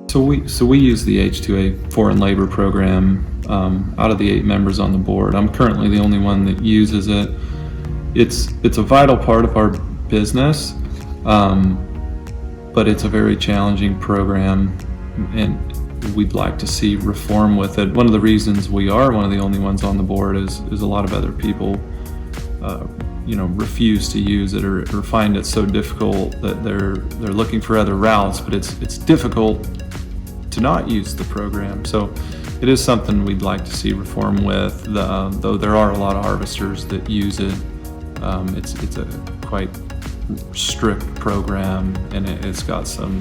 So we use the H2A foreign labor program out of the 8 members on the board. I'm currently the only one that uses it. It's a vital part of our business, but it's a very challenging program, and we'd like to see reform with it. One of the reasons we are one of the only ones on the board is a lot of other people refuse to use it or find it so difficult that they're looking for other routes, but it's difficult to not use the program. So it is something we'd like to see reform with, though there are a lot of harvesters that use it. It's a quite strict program, and it's got some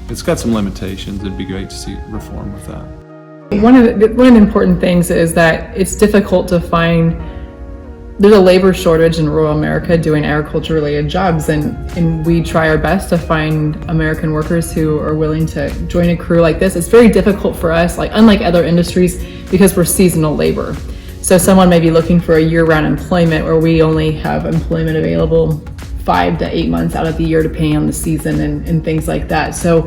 limitations. It'd be great to see reform with that. One of the important things is that it's difficult to find. There's a labor shortage in rural America doing agriculture-related jobs, and we try our best to find American workers who are willing to join a crew like this. It's very difficult for us, unlike other industries, because we're seasonal labor. So someone may be looking for a year-round employment where we only have employment available 5 to 8 months out of the year, depending on the season and things like that. So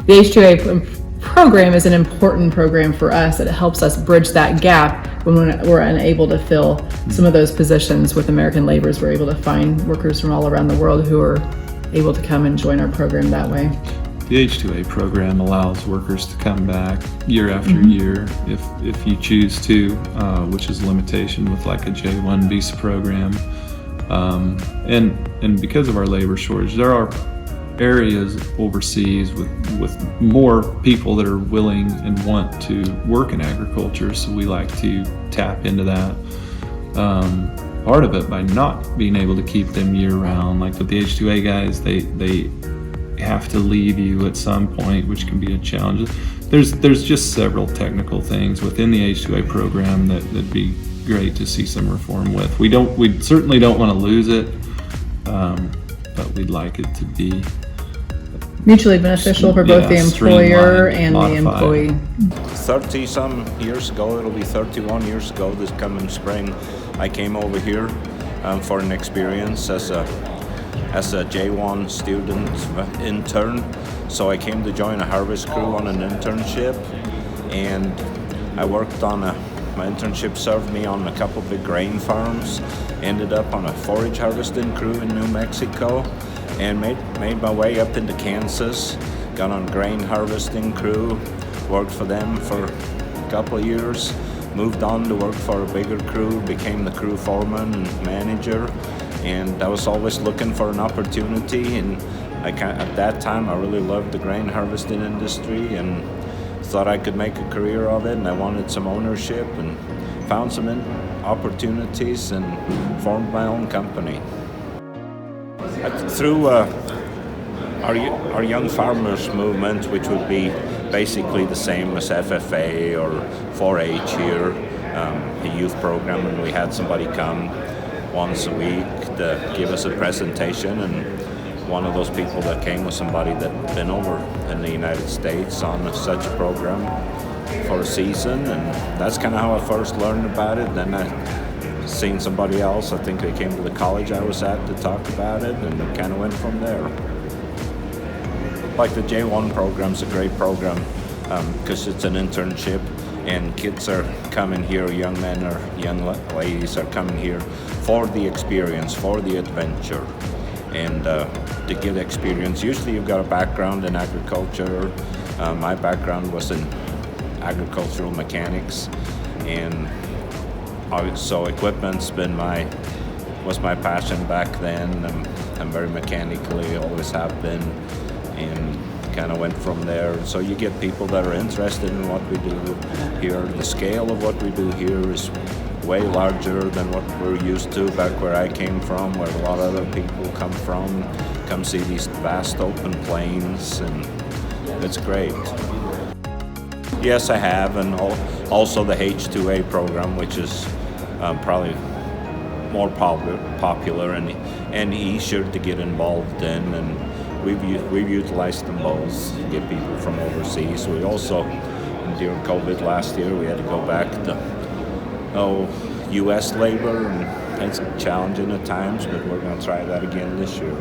the H2A program is an important program for us. It helps us bridge that gap when we're unable to fill some of those positions with American laborers. We're able to find workers from all around the world who are able to come and join our program that way. The H2A program allows workers to come back year after year if you choose to, which is a limitation with like a J1 visa program. And because of our labor shortage, there are areas overseas with more people that are willing and want to work in agriculture, so we like to tap into that. Part of it by not being able to keep them year-round, like with the H2A guys, they have to leave you at some point, which can be a challenge. There's just several technical things within the H2A program that'd be great to see some reform with. We certainly don't want to lose it, but we'd like it to be mutually beneficial for both the employer and the employee. 30 some years ago, it'll be 31 years ago this coming spring, I came over here for an experience as a J1 student intern. So I came to join a harvest crew on an internship, and I worked on my internship served me on a couple big grain farms, ended up on a forage harvesting crew in New Mexico, and made my way up into Kansas, got on a grain harvesting crew, worked for them for a couple of years, moved on to work for a bigger crew, became the crew foreman and manager, and I was always looking for an opportunity, and at that time I really loved the grain harvesting industry and thought I could make a career of it, and I wanted some ownership and found some opportunities and formed my own company. Through our Young Farmers movement, which would be basically the same as FFA or 4-H here, a youth program, and we had somebody come once a week to give us a presentation, and one of those people that came was somebody that'd been over in the United States on such a program for a season, and that's kind of how I first learned about it. Then I seen somebody else, I think they came to the college I was at to talk about it, and it kind of went from there. Like the J1 program's a great program because it's an internship, and kids are coming here, young men or young ladies are coming here for the experience, for the adventure, and to get experience. Usually you've got a background in agriculture. My background was in agricultural mechanics, and so equipment's was my passion back then. I'm very mechanically, always have been, and kind of went from there. So you get people that are interested in what we do here. The scale of what we do here is way larger than what we're used to back where I came from, where a lot of other people come see these vast open plains, and it's great. Yes, I have, and also the H2A program, which is probably more popular and easier to get involved in, and we've utilized them both to get people from overseas. We also, during COVID last year, we had to go back to U.S. labor, and it's challenging at times, but we're going to try that again this year.